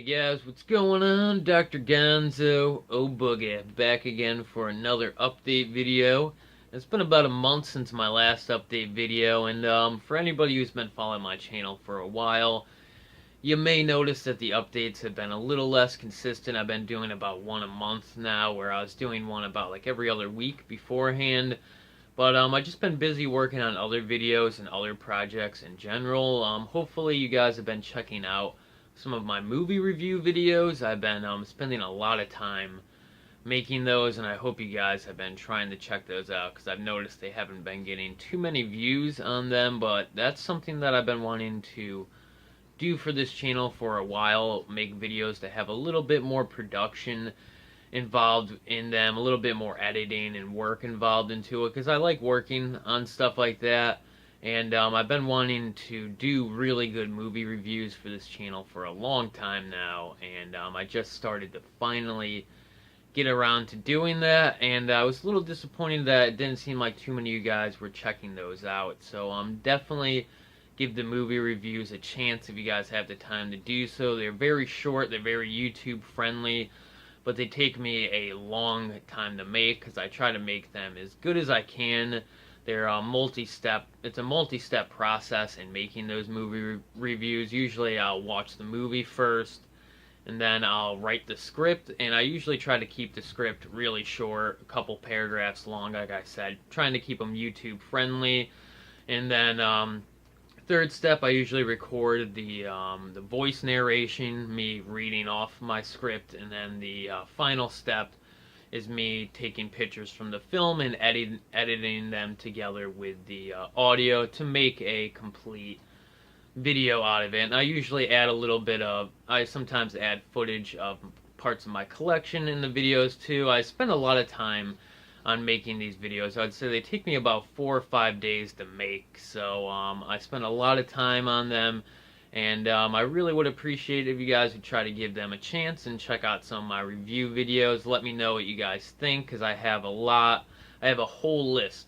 guys, what's going on? Dr. Gonzo, oh boogie, back again for another update video. It's been about a month since my last update video, and for anybody who's been following my channel for a while, you may notice that the updates have been a little less consistent. I've been doing about one a month now, where I was doing one about like every other week beforehand. But I've just been busy working on other videos and other projects in general. Hopefully you guys have been checking out some of my movie review videos. I've been spending a lot of time making those, and I hope you guys have been trying to check those out, because I've noticed they haven't been getting too many views on them, but that's something that I've been wanting to do for this channel for a while. Make videos that have a little bit more production involved in them, a little bit more editing and work involved into it, because I like working on stuff like that. And I've been wanting to do really good movie reviews for this channel for a long time now, and I just started to finally get around to doing that, and I was a little disappointed that it didn't seem like too many of you guys were checking those out. So definitely give the movie reviews a chance if you guys have the time to do so. They're very short, they're very YouTube friendly, but they take me a long time to make, because I try to make them as good as I can. They're multi-step. It's a multi-step process in making those movie reviews. Usually I'll watch the movie first, and then I'll write the script, and I usually try to keep the script really short, a couple paragraphs long, like I said, trying to keep them YouTube friendly. And then third step, I usually record the voice narration, me reading off my script, and then the final step is me taking pictures from the film and editing them together with the audio to make a complete video out of it. And I usually add a little bit of, I sometimes add footage of parts of my collection in the videos too. I spend a lot of time on making these videos. I'd say they take me about 4 or 5 days to make, so I spend a lot of time on them. And I really would appreciate if you guys would try to give them a chance and check out some of my review videos. Let me know what you guys think, because I have a whole list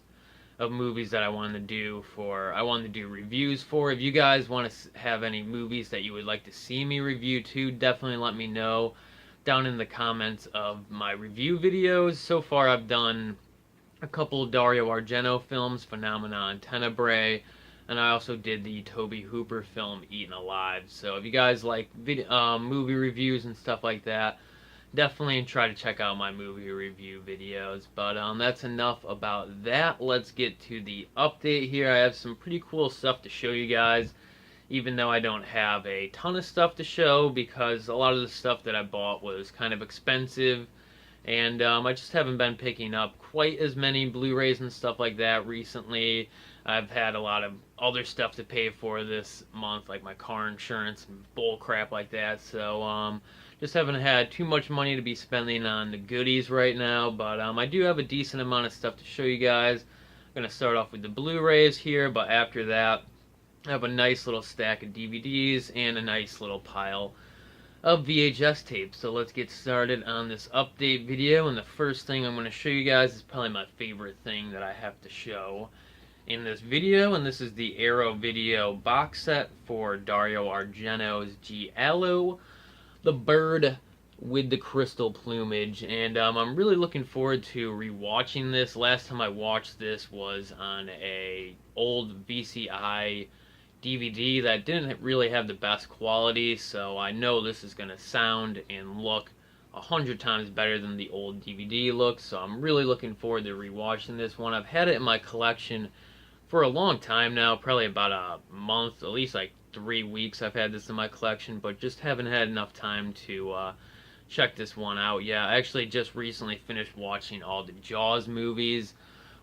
of movies that I wanted to do reviews for. If you guys want to have any movies that you would like to see me review too, definitely let me know down in the comments of my review videos. So far I've done a couple of Dario Argento films, Phenomena and Tenebrae, and I also did the Tobe Hooper film, Eaten Alive. So if you guys like movie reviews and stuff like that, definitely try to check out my movie review videos. But that's enough about that. Let's get to the update here. I have some pretty cool stuff to show you guys, even though I don't have a ton of stuff to show, because a lot of the stuff that I bought was kind of expensive. And I just haven't been picking up quite as many Blu-rays and stuff like that recently. I've had a lot of other stuff to pay for this month, like my car insurance and bull crap like that. So just haven't had too much money to be spending on the goodies right now. But I do have a decent amount of stuff to show you guys. I'm going to start off with the Blu-rays here, but after that I have a nice little stack of DVDs and a nice little pile of VHS tapes. So let's get started on this update video, and the first thing I'm going to show you guys is probably my favorite thing that I have to show in this video, and this is the Arrow Video box set for Dario Argento's Giallo, the bird with the crystal plumage. And I'm really looking forward to rewatching this. Last time I watched this was on a old VCI DVD that didn't really have the best quality, so I know this is going to sound and look 100 times better than the old DVD looks. So I'm really looking forward to rewatching this one. I've had it in my collection for a long time now, probably about a month, at least like 3 weeks I've had this in my collection, but just haven't had enough time to check this one out yet. I actually just recently finished watching all the Jaws movies,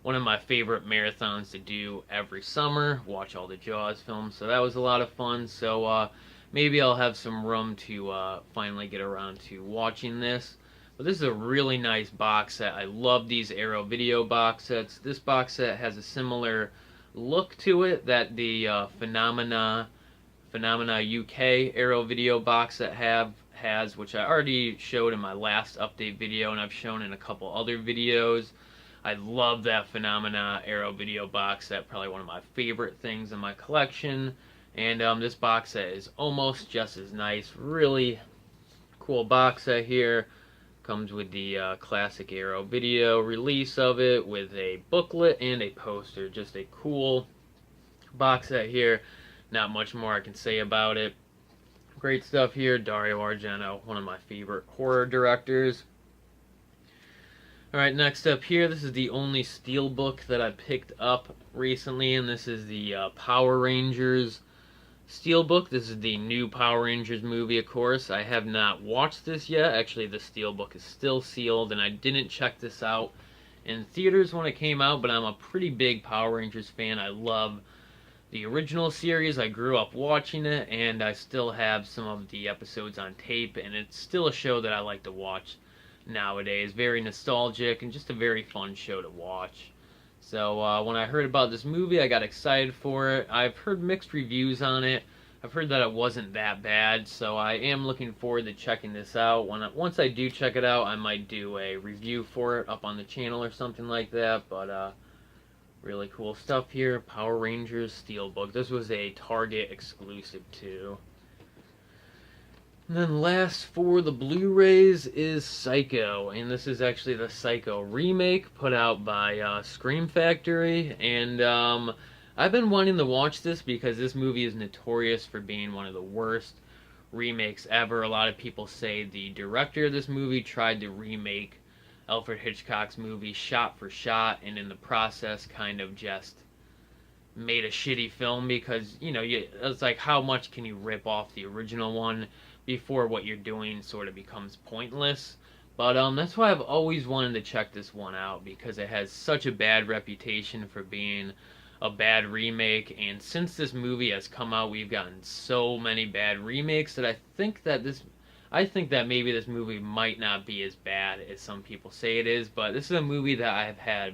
one of my favorite marathons to do every summer, watch all the Jaws films, so that was a lot of fun. So maybe I'll have some room to finally get around to watching this. But this is a really nice box set. I love these Arrow Video box sets. This box set has a similar look to it that the Phenomena UK Arrow Video box set has, which I already showed in my last update video, and I've shown in a couple other videos. I love that Phenomena Arrow Video box set, probably one of my favorite things in my collection. And this box set is almost just as nice. Really cool box set here. Comes with the classic Arrow video release of it with a booklet and a poster. Just a cool box set here. Not much more I can say about it. Great stuff here. Dario Argento, one of my favorite horror directors. Alright, next up here, this is the only steelbook that I picked up recently, and this is the Power Rangers steelbook. This is the new Power Rangers movie, of course. I have not watched this yet. Actually, the steelbook is still sealed, and I didn't check this out in theaters when it came out, but I'm a pretty big Power Rangers fan. I love the original series. I grew up watching it, and I still have some of the episodes on tape, and it's still a show that I like to watch nowadays. Very nostalgic and just a very fun show to watch. So when I heard about this movie, I got excited for it. I've heard mixed reviews on it. I've heard that it wasn't that bad, so I am looking forward to checking this out. Once I do check it out, I might do a review for it up on the channel or something like that. But really cool stuff here. Power Rangers steelbook. This was a Target exclusive too. And then last for the Blu-rays is Psycho, and this is actually the Psycho remake put out by Scream Factory, and I've been wanting to watch this because this movie is notorious for being one of the worst remakes ever. A lot of people say the director of this movie tried to remake Alfred Hitchcock's movie shot for shot, and in the process kind of just made a shitty film because, you know, it's like, how much can you rip off the original one before what you're doing sort of becomes pointless. But that's why I've always wanted to check this one out, because it has such a bad reputation for being a bad remake, and since this movie has come out, we've gotten so many bad remakes that I think that maybe this movie might not be as bad as some people say it is. But this is a movie that I have had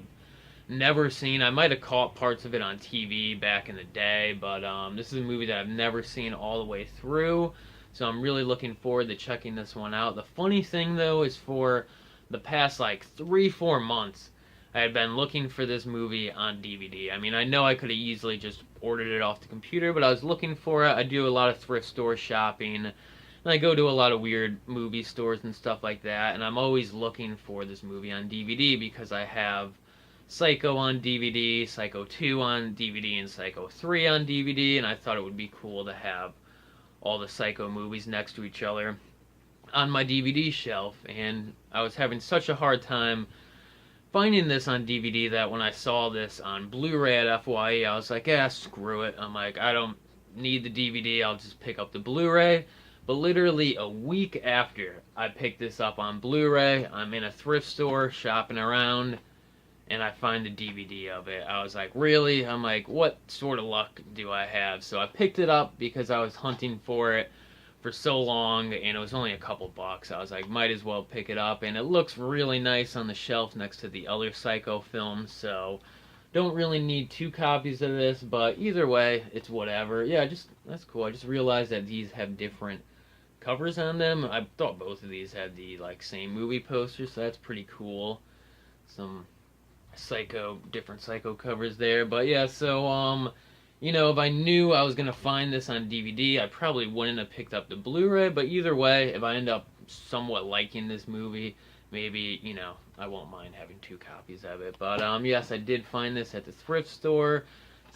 never seen. I might have caught parts of it on TV back in the day, but this is a movie that I've never seen all the way through. So I'm really looking forward to checking this one out. The funny thing, though, is for the past, like, 3-4 months, I had been looking for this movie on DVD. I mean, I know I could have easily just ordered it off the computer, but I was looking for it. I do a lot of thrift store shopping, and I go to a lot of weird movie stores and stuff like that, and I'm always looking for this movie on DVD because I have Psycho on DVD, Psycho 2 on DVD, and Psycho 3 on DVD, and I thought it would be cool to have all the Psycho movies next to each other on my DVD shelf. And I was having such a hard time finding this on DVD that when I saw this on Blu-ray at FYE, I was like, yeah, screw it. I'm like, I don't need the DVD, I'll just pick up the Blu-ray. But literally a week after I picked this up on Blu-ray, I'm in a thrift store shopping around, and I find the DVD of it. I was like, really? I'm like, what sort of luck do I have? So I picked it up because I was hunting for it for so long, and it was only a couple bucks. I was like, might as well pick it up, and it looks really nice on the shelf next to the other Psycho films, so don't really need 2 copies of this, but either way, it's whatever. Yeah, that's cool. I just realized that these have different covers on them. I thought both of these had the, like, same movie poster, so that's pretty cool. Some different Psycho covers there. But yeah, so you know, if I knew I was gonna find this on DVD, I probably wouldn't have picked up the Blu-ray. But either way, if I end up somewhat liking this movie, maybe, you know, I won't mind having 2 copies of it. But yes, I did find this at the thrift store.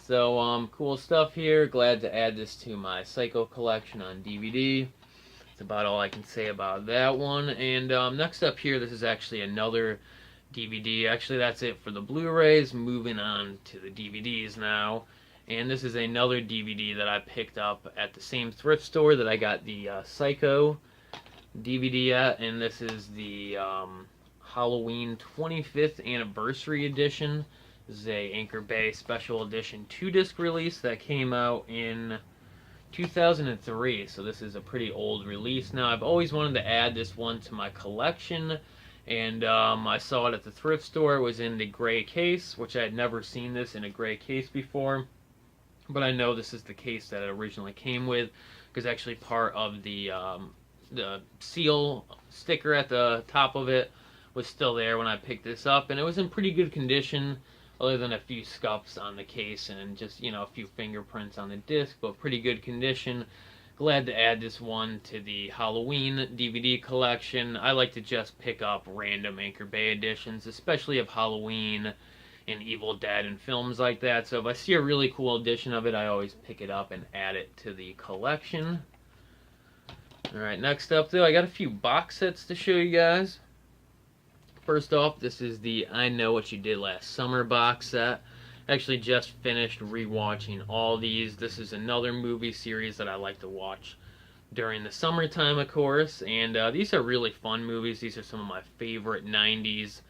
So cool stuff here. Glad to add this to my Psycho collection on DVD. That's about all I can say about that one. And next up here, this is actually another DVD. Actually, that's it for the Blu-rays. Moving on to the DVDs now. And this is another DVD that I picked up at the same thrift store that I got the Psycho DVD at. And this is the Halloween 25th Anniversary Edition. This is a Anchor Bay Special Edition 2-disc release that came out in 2003. So this is a pretty old release. Now, I've always wanted to add this one to my collection, and I saw it at the thrift store. It was in the gray case, which I had never seen this in a gray case before. But I know this is the case that it originally came with, because actually part of the seal sticker at the top of it was still there when I picked this up, and it was in pretty good condition, other than a few scuffs on the case and just, you know, a few fingerprints on the disc, but pretty good condition. glad to add this one to the Halloween DVD collection. I like to just pick up random Anchor Bay editions, especially of Halloween and Evil Dead and films like that. So if I see a really cool edition of it, I always pick it up and add it to the collection. Alright, next up though, I got a few box sets to show you guys. First off, this is the I Know What You Did Last Summer box set. Actually just finished rewatching all these. This is another movie series that I like to watch during the summertime, of course. And these are really fun movies. These are some of my favorite 90s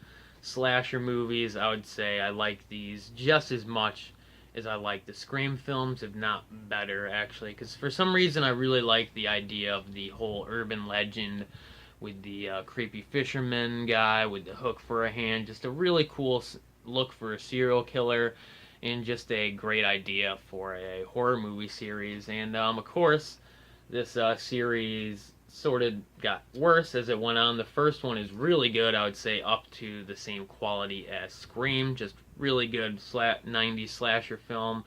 slasher movies. I would say I like these just as much as I like the Scream films, if not better, actually. Because for some reason I really like the idea of the whole urban legend with the creepy fisherman guy with the hook for a hand. Just a really cool look for a serial killer, and just a great idea for a horror movie series. And of course, this series sort of got worse as it went on. The first one is really good, I would say up to the same quality as Scream, just really good 90s slasher film.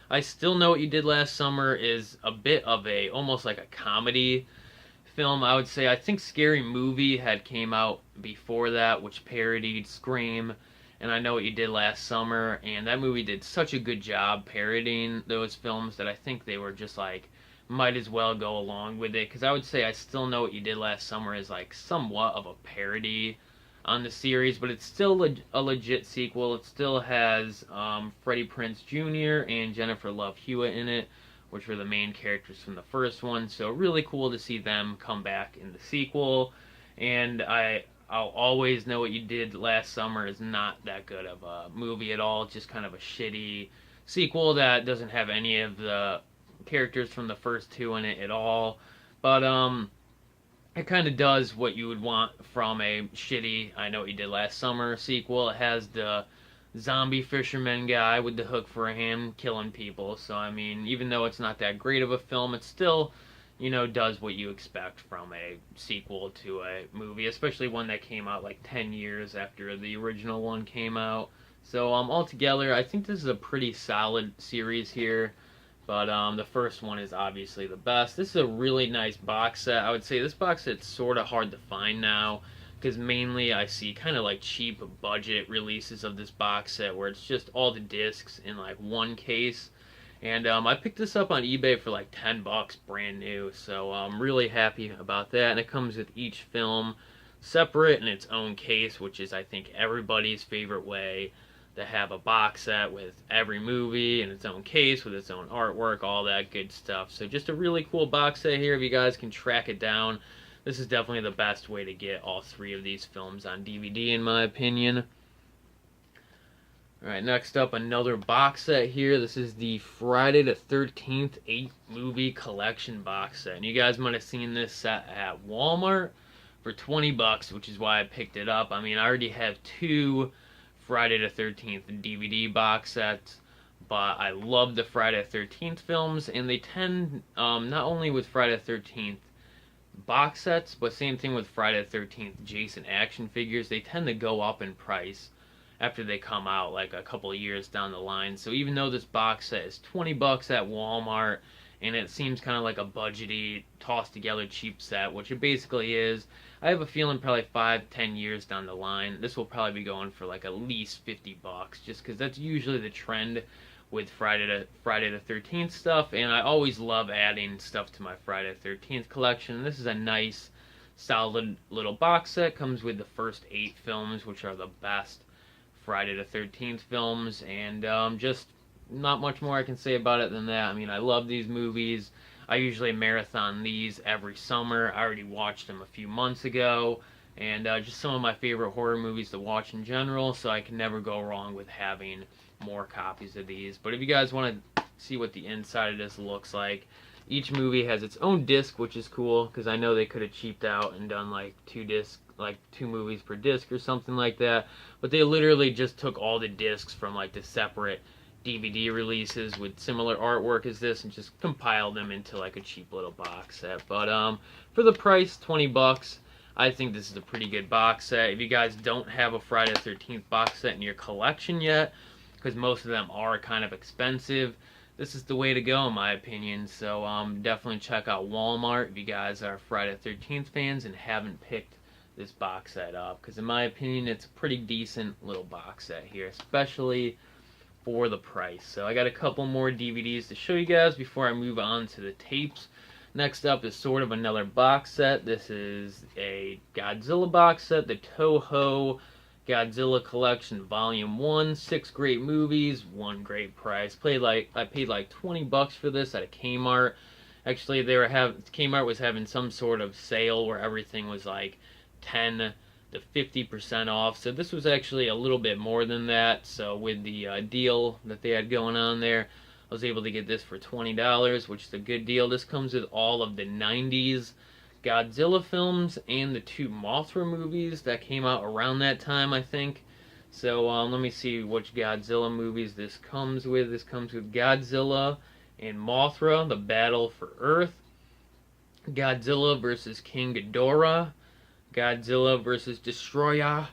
I Still Know What You Did Last Summer is a bit of a, almost like a comedy film, I would say. I think Scary Movie had came out before that, which parodied Scream, and I Know What You Did Last Summer, and that movie did such a good job parodying those films that I think they were just like, might as well go along with it. Because I would say I Still Know What You Did Last Summer is like somewhat of a parody on the series, but it's still a legit sequel. It still has Freddie Prinze Jr. and Jennifer Love Hewitt in it, which were the main characters from the first one. So really cool to see them come back in the sequel. And I'll Always Know What You Did Last Summer is not that good of a movie at all. It's just kind of a shitty sequel that doesn't have any of the characters from the first two in it at all. But it kind of does what you would want from a shitty I Know What You Did Last Summer sequel. It has the zombie fisherman guy with the hook for a hand killing people. So I mean, even though it's not that great of a film, it still, you know, does what you expect from a sequel to a movie, especially one that came out like 10 years after the original one came out. So altogether, I think this is a pretty solid series here. But the first one is obviously the best. This is a really nice box set. I would say this box set's sort of hard to find now, because mainly I see kind of like cheap budget releases of this box set where it's just all the discs in like one case. And I picked this up on eBay for like 10 bucks brand new, so I'm really happy about that. And it comes with each film separate in its own case, which is I think everybody's favorite way to have a box set, with every movie in its own case, with its own artwork, all that good stuff. So just a really cool box set here. If you guys can track it down, this is definitely the best way to get all three of these films on DVD, in my opinion. Alright, next up, another box set here. This is the Friday the 13th 8-movie collection box set. And you guys might have seen this set at Walmart for 20 bucks, which is why I picked it up. I mean, I already have two Friday the 13th DVD box sets, but I love the Friday the 13th films, and they tend, not only with Friday the 13th box sets, but same thing with Friday the 13th Jason action figures, they tend to go up in price after they come out like a couple of years down the line. So even though this box set is 20 bucks at Walmart, and it seems kind of like a budgety, tossed together cheap set, which it basically is, I have a feeling probably 5-10 years down the line, this will probably be going for like at least 50 bucks, just because that's usually the trend with Friday the 13th stuff, and I always love adding stuff to my Friday the 13th collection. This is a nice, solid little box set. Comes with the first 8 films, which are the best Friday the 13th films, and just not much more I can say about it than that. I mean, I love these movies. I usually marathon these every summer. I already watched them a few months ago, and just some of my favorite horror movies to watch in general, so I can never go wrong with having more copies of these. But if you guys want to see what the inside of this looks like, each movie has its own disc, which is cool, because I know they could have cheaped out and done like 2 movies per disc or something like that, but they literally just took all the discs from like the separate DVD releases with similar artwork as this and just compiled them into like a cheap little box set. But for the price, 20 bucks, I think this is a pretty good box set. If you guys don't have a Friday the 13th box set in your collection yet, because most of them are kind of expensive, this is the way to go in my opinion. So definitely check out Walmart if you guys are Friday the 13th fans and haven't picked this box set up, because in my opinion it's a pretty decent little box set here, especially for the price. So I got a couple more DVDs to show you guys before I move on to the tapes. Next up is sort of another box set. This is a Godzilla box set, the Toho Godzilla Collection Volume 1. 6 great movies, 1 great price. I paid like 20 bucks for this at a Kmart. Actually, Kmart was having some sort of sale where everything was like 10 to 50% off. So this was actually a little bit more than that. So with the deal that they had going on there, I was able to get this for $20, which is a good deal. This comes with all of the 90s Godzilla films and the 2 Mothra movies that came out around that time, I think. So let me see which Godzilla movies this comes with. This comes with Godzilla and Mothra, The Battle for Earth, Godzilla vs. King Ghidorah, Godzilla vs. Destroyer,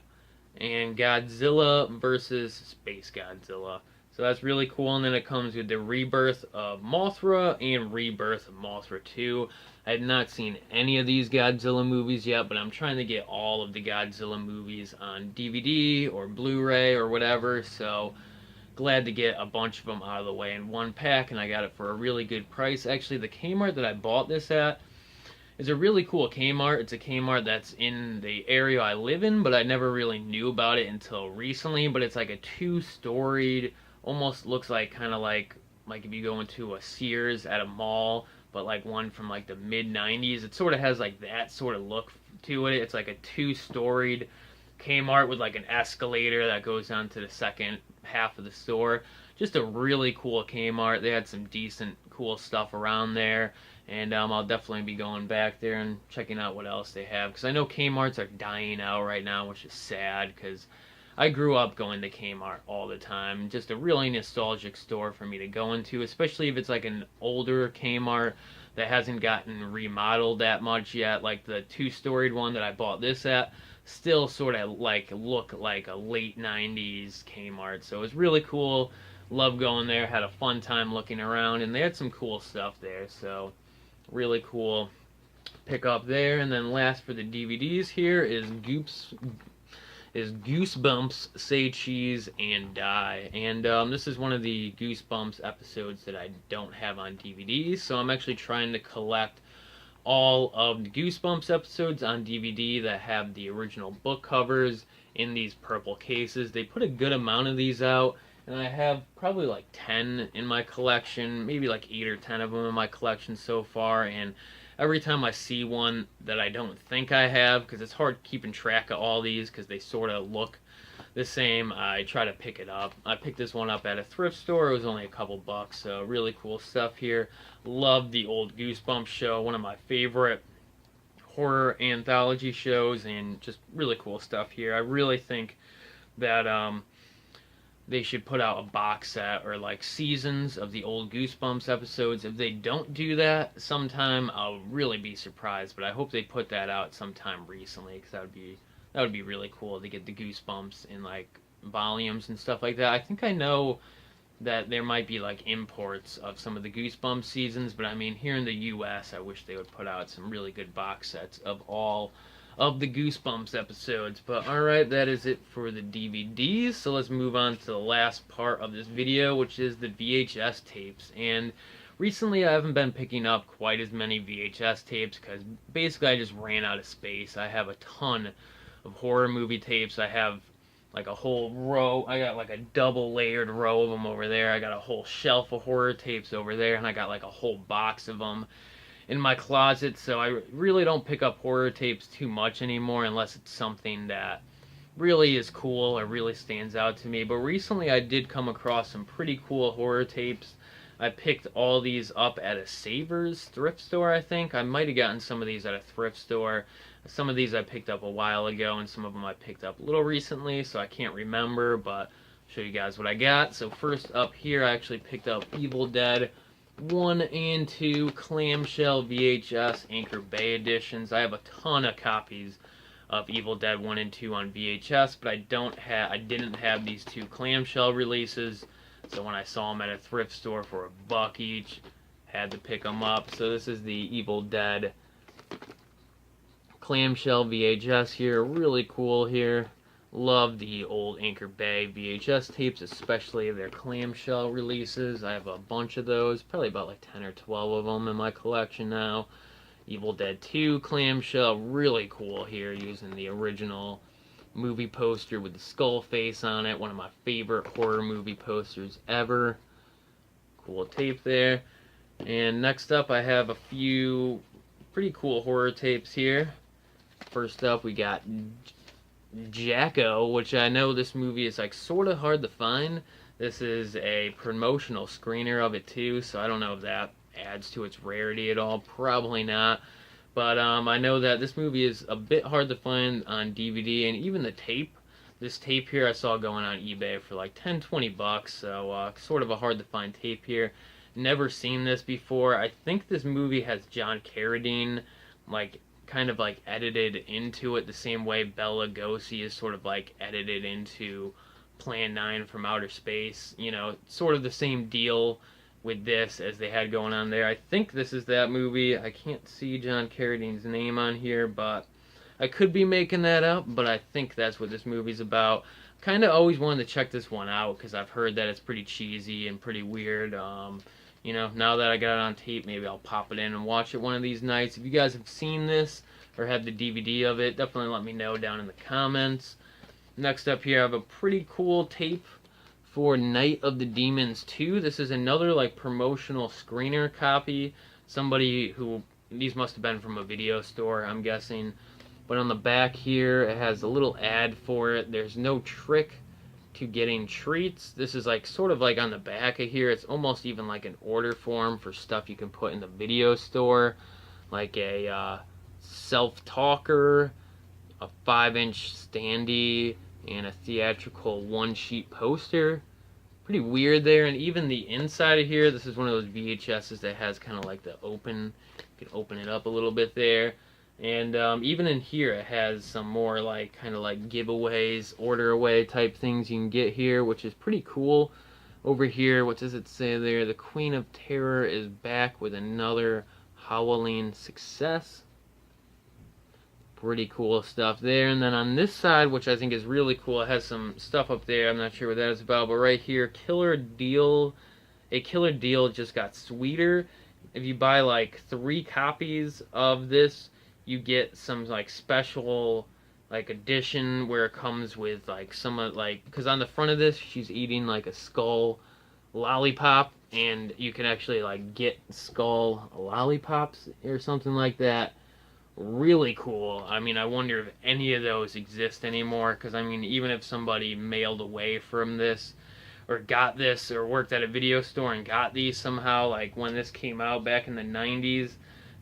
and Godzilla vs. Space Godzilla. So that's really cool. And then it comes with the Rebirth of Mothra and Rebirth of Mothra 2. I have not seen any of these Godzilla movies yet, but I'm trying to get all of the Godzilla movies on DVD or Blu-ray or whatever. So glad to get a bunch of them out of the way in one pack, and I got it for a really good price. Actually, the Kmart that I bought this at is a really cool Kmart. It's a Kmart that's in the area I live in, but I never really knew about it until recently. But it's like a 2-storied, almost looks like kind of like if you go into a Sears at a mall, but like one from like the mid 90s. It sort of has like that sort of look to it. It's like a 2-storied Kmart with like an escalator that goes down to the second half of the store. Just a really cool Kmart. They had some decent cool stuff around there, and I'll definitely be going back there and checking out what else they have, because I know Kmarts are dying out right now, which is sad, because I grew up going to Kmart all the time. Just a really nostalgic store for me to go into, especially if it's like an older Kmart that hasn't gotten remodeled that much yet. Like the 2-storied one that I bought this at still sort of like look like a late 90s Kmart. So it was really cool. Love going there. Had a fun time looking around, and they had some cool stuff there. So really cool pick up there. And then last for the DVDs here is Goosebumps, Say Cheese, and Die. And this is one of the Goosebumps episodes that I don't have on DVD, so I'm actually trying to collect all of the Goosebumps episodes on DVD that have the original book covers in these purple cases. They put a good amount of these out, and I have probably like 10 in my collection, maybe like 8 or 10 of them in my collection so far, and every time I see one that I don't think I have, because it's hard keeping track of all these because they sort of look the same, I try to pick it up. I picked this one up at a thrift store. It was only a couple bucks, so really cool stuff here. Love the old Goosebumps show, one of my favorite horror anthology shows, and just really cool stuff here. I really think that they should put out a box set or like seasons of the old Goosebumps episodes. If they don't do that sometime, I'll really be surprised, but I hope they put that out sometime recently, because that would be really cool to get the Goosebumps in like volumes and stuff like that. I think I know that there might be like imports of some of the Goosebumps seasons, but I mean here in the US I wish they would put out some really good box sets of all of the Goosebumps episodes. But alright, that is it for the DVDs, so let's move on to the last part of this video, which is the VHS tapes. And recently I haven't been picking up quite as many VHS tapes because basically I just ran out of space. I have a ton of horror movie tapes. I have like a whole row. I got like a double layered row of them over there. I got a whole shelf of horror tapes over there, and I got like a whole box of them in my closet. So I really don't pick up horror tapes too much anymore unless it's something that really is cool or really stands out to me. But recently I did come across some pretty cool horror tapes. I picked all these up at a Savers thrift store, I think. I might have gotten some of these at a thrift store. Some of these I picked up a while ago, and some of them I picked up a little recently, so I can't remember, but I'll show you guys what I got. So first up here, I actually picked up Evil Dead 1 and 2 clamshell VHS Anchor Bay editions. I have a ton of copies of Evil Dead 1 and 2 on VHS, but I didn't have these 2 clamshell releases So when I saw them at a thrift store for $1 each, had to pick them up. So this is the Evil Dead clamshell VHS here. Really cool here. Love the old Anchor Bay VHS tapes, especially their clamshell releases. I have a bunch of those, probably about like 10 or 12 of them in my collection now. Evil Dead 2 clamshell, really cool here, using the original movie poster with the skull face on it. One of my favorite horror movie posters ever. Cool tape there. And next up, I have a few pretty cool horror tapes here. First up, we got Jaco, which I know this movie is like sort of hard to find. This is a promotional screener of it too, so I don't know if that adds to its rarity at all. Probably not. But I know that this movie is a bit hard to find on DVD, and even the tape. This tape here I saw going on eBay for like $10-20, so sort of a hard to find tape here. Never seen this before. I think this movie has John Carradine like kind of like edited into it the same way Bela Lugosi is sort of like edited into Plan 9 from Outer Space. You know, sort of the same deal with this as they had going on there. I think this is that movie. I can't see John Carradine's name on here, but I could be making that up, but I think that's what this movie's about. Kind of always wanted to check this one out because I've heard that it's pretty cheesy and pretty weird. You know, now that I got it on tape, maybe I'll pop it in and watch it one of these nights. If you guys have seen this or have the DVD of it, definitely let me know down in the comments. Next up here, I have a pretty cool tape for Night of the Demons 2. This is another like promotional screener copy. Somebody who, these must have been from a video store, I'm guessing. But on the back here, it has a little ad for it. There's no trick to getting treats. This is like sort of like on the back of here. It's almost even like an order form for stuff you can put in the video store, like a self-talker, a 5-inch standee, and a theatrical 1-sheet poster. Pretty weird there. And even the inside of here, this is one of those VHSs that has kind of like the open, you can open it up a little bit there. And even in here, it has some more like kind of like giveaways, order away type things you can get here, which is pretty cool. Over here, what does it say there? The Queen of Terror is back with another Halloween success. Pretty cool stuff there. And then on this side, which I think is really cool, it has some stuff up there. I'm not sure what that is about, but right here, Killer Deal. A Killer Deal just got sweeter. If you buy like 3 copies of this, you get some like special like edition where it comes with like some of like, because on the front of this she's eating like a skull lollipop, and you can actually like get skull lollipops or something like that. Really cool. I mean, I wonder if any of those exist anymore, because I mean, even if somebody mailed away from this or got this or worked at a video store and got these somehow, like when this came out back in the 90s,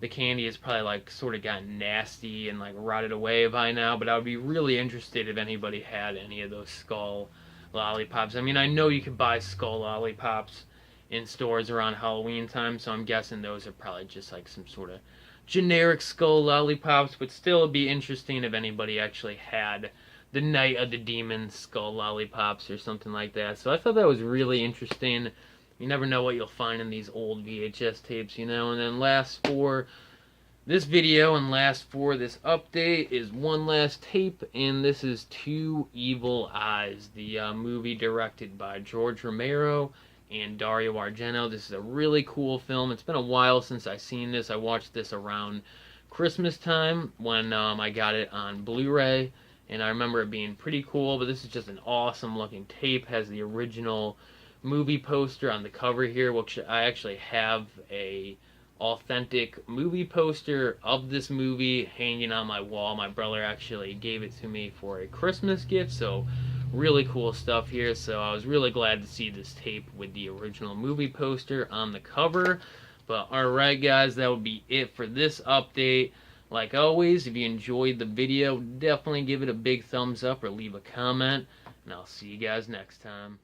the candy has probably like sort of gotten nasty and like rotted away by now. But I would be really interested if anybody had any of those skull lollipops. I mean, I know you could buy skull lollipops in stores around Halloween time, so I'm guessing those are probably just like some sort of generic skull lollipops, but still it'd be interesting if anybody actually had the Night of the Demons skull lollipops or something like that. So I thought that was really interesting. You never know what you'll find in these old VHS tapes, you know. And then last for this video and last for this update is one last tape, and this is Two Evil Eyes, the movie directed by George Romero and Dario Argento. This is a really cool film. It's been a while since I've seen this. I watched this around Christmas time when I got it on Blu-ray, and I remember it being pretty cool. But this is just an awesome looking tape. Has the original movie poster on the cover here, which I actually have a authentic movie poster of this movie hanging on my wall. My brother actually gave it to me for a Christmas gift, so really cool stuff here. So I was really glad to see this tape with the original movie poster on the cover. But alright guys, that would be it for this update. Like always, if you enjoyed the video, definitely give it a big thumbs up or leave a comment, and I'll see you guys next time.